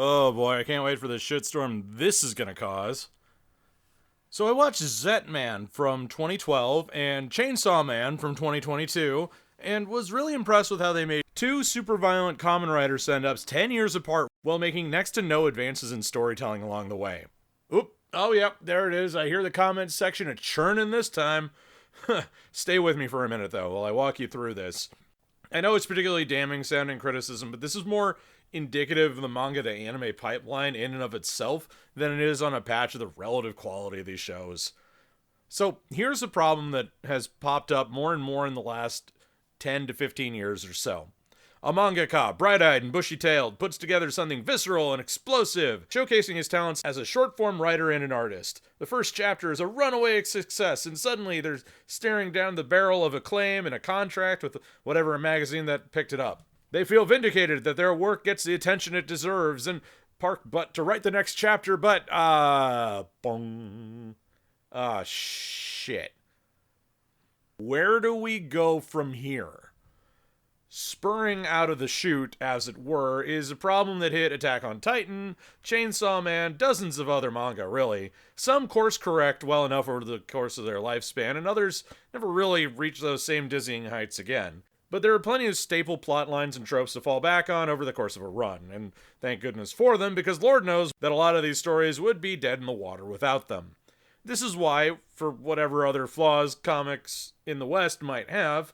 Oh boy, I can't wait for the shitstorm this is gonna cause. So I watched Zetman from 2012 and Chainsaw Man from 2022, and was really impressed with how they made two super violent Kamen Rider send-ups 10 years apart while making next to no advances in storytelling along the way. Oop, oh yep, there it is. I hear the comments section a churning this time. Stay with me for a minute though while I walk you through this. I know it's particularly damning sounding criticism, but this is more indicative of the manga to anime pipeline in and of itself than it is on a patch of the relative quality of these shows. So here's a problem that has popped up more and more in the last 10 to 15 years or so. A mangaka, bright-eyed and bushy-tailed, puts together something visceral and explosive, showcasing his talents as a short-form writer and an artist. The first chapter is a runaway success, and suddenly they're staring down the barrel of acclaim and a contract with whatever magazine that picked it up. They feel vindicated that their work gets the attention it deserves, and park butt to write the next chapter, but, shit. Where do we go from here? Spurring out of the chute, as it were, is a problem that hit Attack on Titan, Chainsaw Man, dozens of other manga, really. Some course correct well enough over the course of their lifespan, and others never really reach those same dizzying heights again. But there are plenty of staple plot lines and tropes to fall back on over the course of a run, and thank goodness for them, because Lord knows that a lot of these stories would be dead in the water without them. This is why, for whatever other flaws comics in the West might have,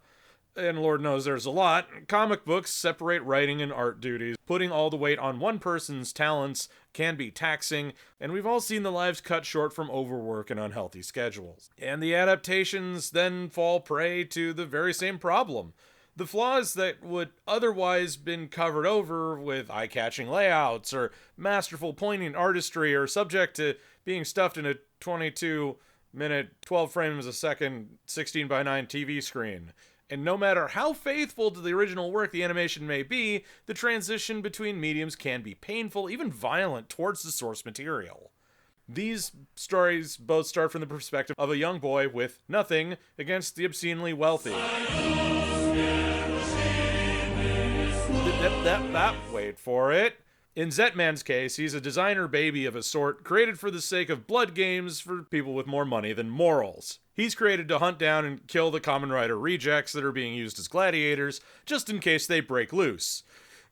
and Lord knows there's a lot, comic books separate writing and art duties. Putting all the weight on one person's talents can be taxing, and we've all seen the lives cut short from overwork and unhealthy schedules. And the adaptations then fall prey to the very same problem. The flaws that would otherwise been covered over with eye-catching layouts or masterful poignant artistry are subject to being stuffed in a 22-minute, 12 frames a second, 16:9 TV screen. And no matter how faithful to the original work the animation may be, the transition between mediums can be painful, even violent, towards the source material. These stories both start from the perspective of a young boy with nothing against the obscenely wealthy. Wait for it. In Zetman's case, he's a designer baby of a sort, created for the sake of blood games for people with more money than morals. He's created to hunt down and kill the Kamen Rider rejects that are being used as gladiators, just in case they break loose.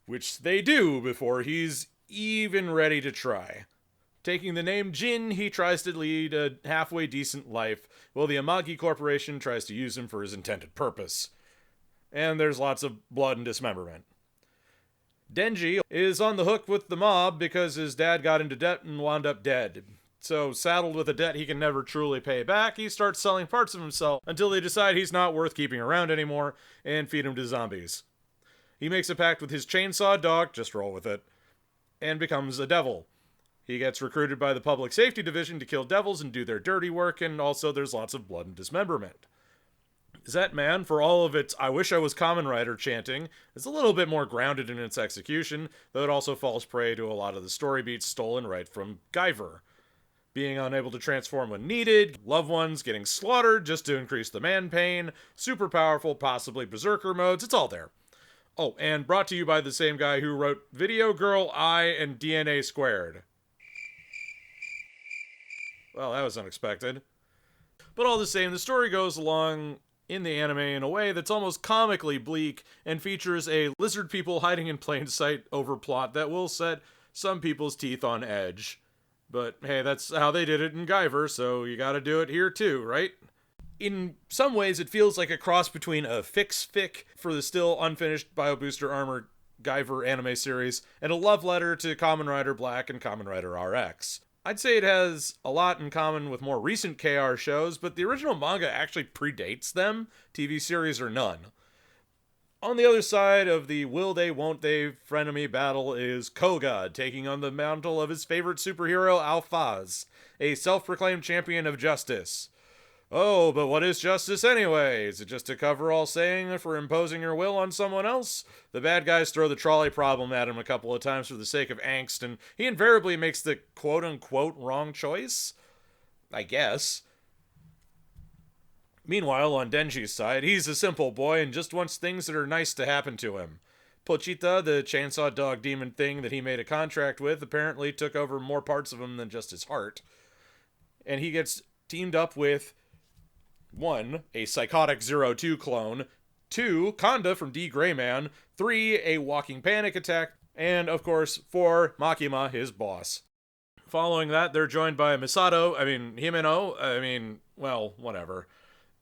Which they do before he's even ready to try. Taking the name Jin, he tries to lead a halfway decent life, while the Amagi Corporation tries to use him for his intended purpose. And there's lots of blood and dismemberment. Denji is on the hook with the mob because his dad got into debt and wound up dead. So, saddled with a debt he can never truly pay back, he starts selling parts of himself until they decide he's not worth keeping around anymore and feed him to zombies. He makes a pact with his chainsaw dog, just roll with it, and becomes a devil. He gets recruited by the Public Safety Division to kill devils and do their dirty work, and also there's lots of blood and dismemberment. Zetman, for all of its "I wish I was Kamen Rider" chanting, is a little bit more grounded in its execution, though it also falls prey to a lot of the story beats stolen right from Guyver. Being unable to transform when needed, loved ones getting slaughtered just to increase the man pain, super powerful, possibly berserker modes, it's all there. Oh, and brought to you by the same guy who wrote Video Girl, I, and DNA Squared. Well, that was unexpected. But all the same, the story goes along in the anime in a way that's almost comically bleak and features a lizard people hiding in plain sight overplot that will set some people's teeth on edge. But hey, that's how they did it in Guyver, so you gotta do it here too, right? In some ways, it feels like a cross between a fic for the still unfinished Bio Booster Armor Guyver anime series and a love letter to Kamen Rider Black and Kamen Rider RX. I'd say it has a lot in common with more recent KR shows, but the original manga actually predates them, TV series or none. On the other side of the will they, won't they frenemy battle is Koga, taking on the mantle of his favorite superhero, Alphaz, a self-proclaimed champion of justice. Oh, but what is justice anyway? Is it just a cover-all saying for imposing your will on someone else? The bad guys throw the trolley problem at him a couple of times for the sake of angst, and he invariably makes the quote-unquote wrong choice? I guess. Meanwhile, on Denji's side, he's a simple boy and just wants things that are nice to happen to him. Pochita, the chainsaw dog demon thing that he made a contract with, apparently took over more parts of him than just his heart. And he gets teamed up with 1. A psychotic 02 clone, 2. Kanda from D. Greyman, 3. A walking panic attack, and, of course, 4. Makima, his boss. Following that, they're joined by Himeno, well, whatever.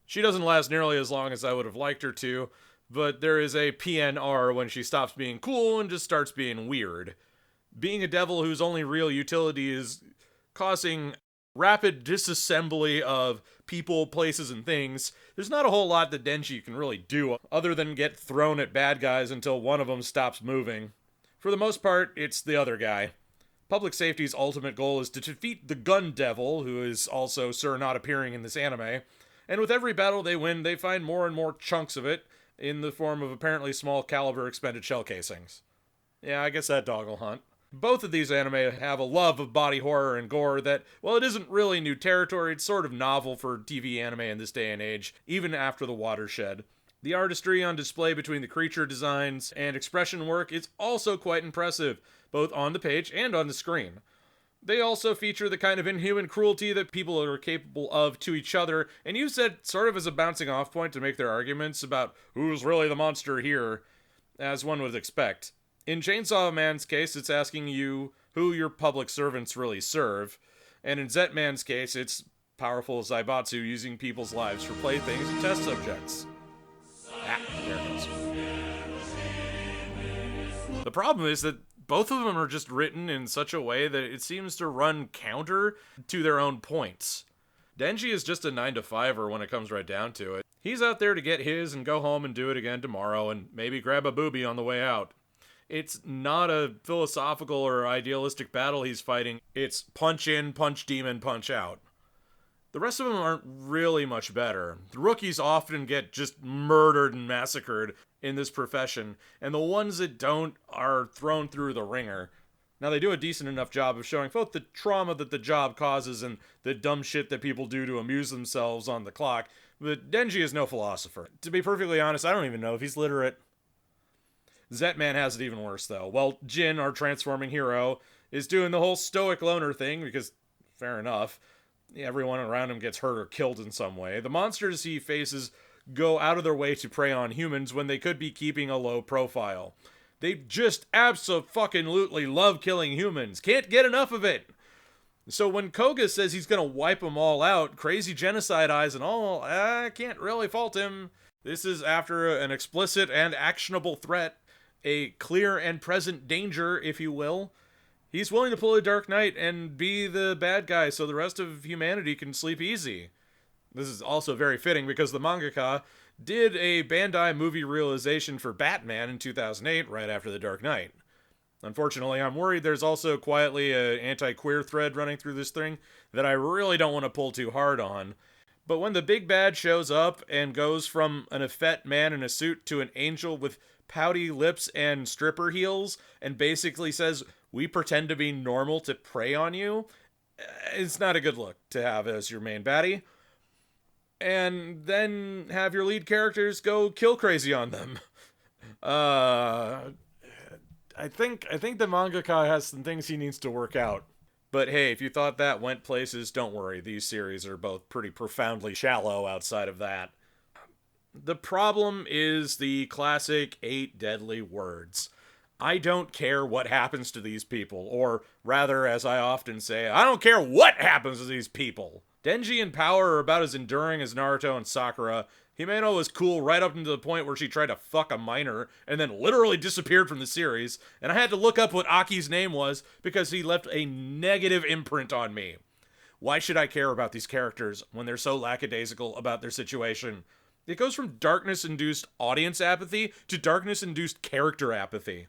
She doesn't last nearly as long as I would have liked her to, but there is a PNR when she stops being cool and just starts being weird. Being a devil whose only real utility is causing rapid disassembly of people, places, and things, there's not a whole lot that Denji can really do other than get thrown at bad guys until one of them stops moving. For the most part, it's the other guy. Public Safety's ultimate goal is to defeat the Gun Devil, who is also Sir not appearing in this anime, and with every battle they win, they find more and more chunks of it in the form of apparently small caliber expended shell casings. Yeah, I guess that dog will hunt. Both of these anime have a love of body horror and gore that, well, it isn't really new territory, it's sort of novel for TV anime in this day and age, even after the watershed. The artistry on display between the creature designs and expression work is also quite impressive, both on the page and on the screen. They also feature the kind of inhuman cruelty that people are capable of to each other, and use that sort of as a bouncing off point to make their arguments about who's really the monster here, as one would expect. In Chainsaw Man's case, it's asking you who your public servants really serve, and in Zetman's case, it's powerful Zaibatsu using people's lives for playthings and test subjects. Ah, there it goes. The problem is that both of them are just written in such a way that it seems to run counter to their own points. Denji is just a 9-to-5er when it comes right down to it. He's out there to get his and go home and do it again tomorrow and maybe grab a boobie on the way out. It's not a philosophical or idealistic battle he's fighting. It's punch in, punch demon, punch out. The rest of them aren't really much better. The rookies often get just murdered and massacred in this profession, and the ones that don't are thrown through the ringer. Now, they do a decent enough job of showing both the trauma that the job causes and the dumb shit that people do to amuse themselves on the clock, but Denji is no philosopher. To be perfectly honest, I don't even know if he's literate. Zetman has it even worse, though. While Jin, our transforming hero, is doing the whole stoic loner thing, because, fair enough, everyone around him gets hurt or killed in some way, the monsters he faces go out of their way to prey on humans when they could be keeping a low profile. They just abso-fucking-lutely love killing humans. Can't get enough of it. So when Koga says he's gonna wipe them all out, crazy genocide eyes and all, I can't really fault him. This is after an explicit and actionable threat, a clear and present danger, if you will. He's willing to pull a Dark Knight and be the bad guy so the rest of humanity can sleep easy. This is also very fitting because the mangaka did a Bandai movie realization for Batman in 2008, right after The Dark Knight. Unfortunately, I'm worried there's also quietly an anti-queer thread running through this thing that I really don't want to pull too hard on. But when the big bad shows up and goes from an effete man in a suit to an angel with pouty lips and stripper heels and basically says, "We pretend to be normal to prey on you," it's not a good look to have as your main baddie. And then have your lead characters go kill crazy on them. I think the mangaka has some things he needs to work out. But hey, if you thought that went places, don't worry. These series are both pretty profoundly shallow outside of that. The problem is the classic 8 deadly words. I don't care what happens to these people, or rather, as I often say, I don't care what happens to these people. Denji and Power are about as enduring as Naruto and Sakura. Himeno was cool right up to the point where she tried to fuck a minor and then literally disappeared from the series, and I had to look up what Aki's name was because he left a negative imprint on me. Why should I care about these characters when they're so lackadaisical about their situation? It goes from darkness-induced audience apathy to darkness-induced character apathy.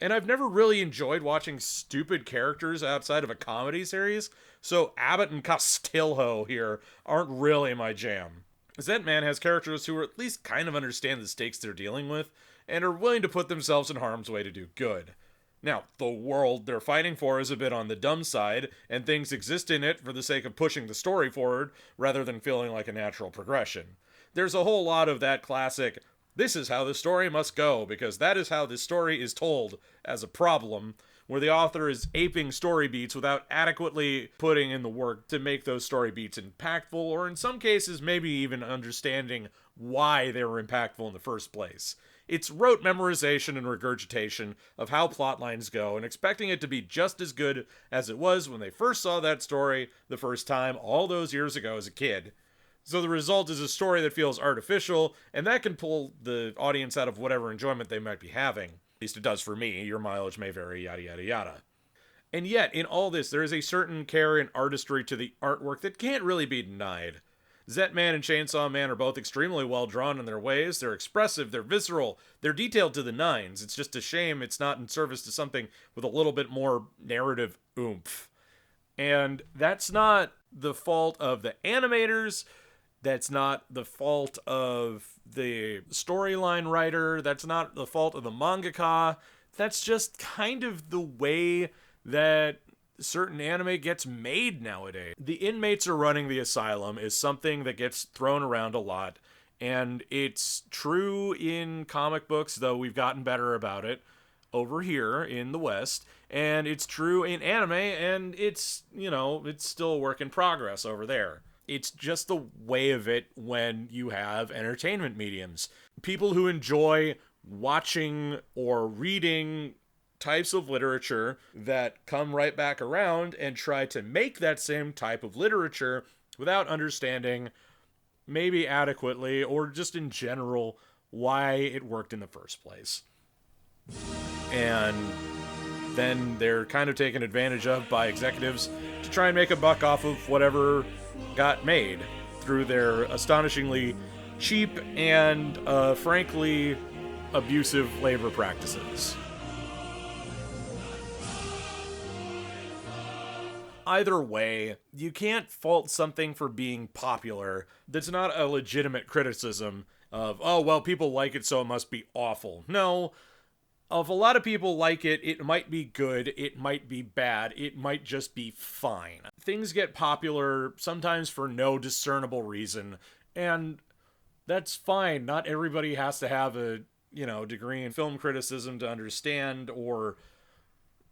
And I've never really enjoyed watching stupid characters outside of a comedy series, so Abbott and Costello here aren't really my jam. Zetman has characters who at least kind of understand the stakes they're dealing with, and are willing to put themselves in harm's way to do good. Now, the world they're fighting for is a bit on the dumb side, and things exist in it for the sake of pushing the story forward, rather than feeling like a natural progression. There's a whole lot of that classic, this is how the story must go, because that is how this story is told, as a problem, where the author is aping story beats without adequately putting in the work to make those story beats impactful, or in some cases maybe even understanding why they were impactful in the first place. It's rote memorization and regurgitation of how plot lines go, and expecting it to be just as good as it was when they first saw that story the first time all those years ago as a kid. So the result is a story that feels artificial, and that can pull the audience out of whatever enjoyment they might be having. At least it does for me. Your mileage may vary, yada yada yada. And yet, in all this, there is a certain care and artistry to the artwork that can't really be denied. Zetman and Chainsaw Man are both extremely well drawn in their ways. They're expressive, they're visceral, they're detailed to the nines. It's just a shame it's not in service to something with a little bit more narrative oomph. And that's not the fault of the animators. That's not the fault of the storyline writer. That's not the fault of the mangaka. That's just kind of the way that certain anime gets made nowadays. The inmates are running the asylum is something that gets thrown around a lot, and it's true in comic books, though we've gotten better about it over here in the West, and it's true in anime, and it's still a work in progress over there. It's just the way of it when you have entertainment mediums. People who enjoy watching or reading types of literature that come right back around and try to make that same type of literature without understanding, maybe adequately, or just in general, why it worked in the first place. And then they're kind of taken advantage of by executives to try and make a buck off of whatever got made through their astonishingly cheap and, frankly, abusive labor practices. Either way, you can't fault something for being popular that's not a legitimate criticism of, oh, well, people like it, so it must be awful. No, if a lot of people like it, it might be good, it might be bad, it might just be fine. Things get popular sometimes for no discernible reason, and that's fine. Not everybody has to have a, degree in film criticism to understand or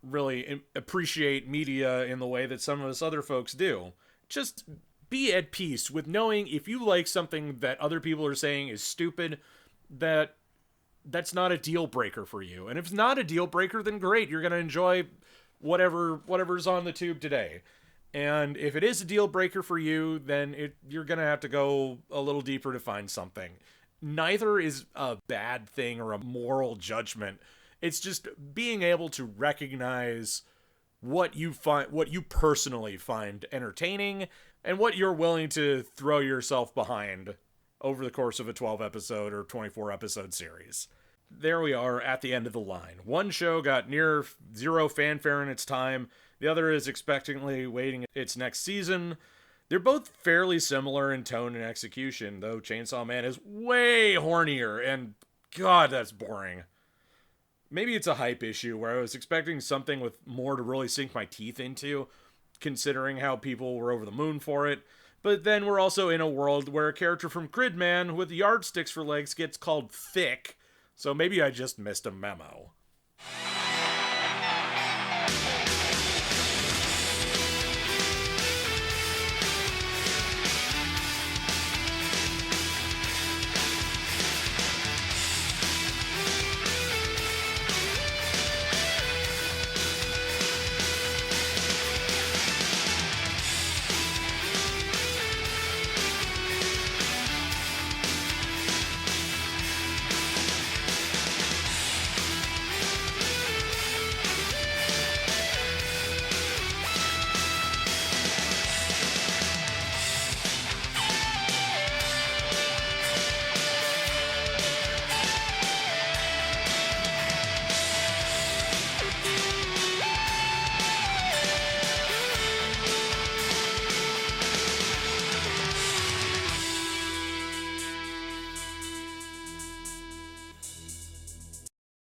really appreciate media in the way that some of us other folks do. Just be at peace with knowing if you like something that other people are saying is stupid, that's not a deal breaker for you. And if it's not a deal breaker, then great, you're going to enjoy whatever's on the tube today. And if it is a deal breaker for you, then you're going to have to go a little deeper to find something. Neither is a bad thing or a moral judgment. It's just being able to recognize what you personally find entertaining and what you're willing to throw yourself behind over the course of a 12 episode or 24 episode series. There we are at the end of the line. One show got near zero fanfare in its time. The other is expectantly waiting its next season. They're both fairly similar in tone and execution, though Chainsaw Man is way hornier, and God, that's boring. Maybe it's a hype issue where I was expecting something with more to really sink my teeth into, considering how people were over the moon for it. But then we're also in a world where a character from Gridman with yardsticks for legs gets called thick, so maybe I just missed a memo.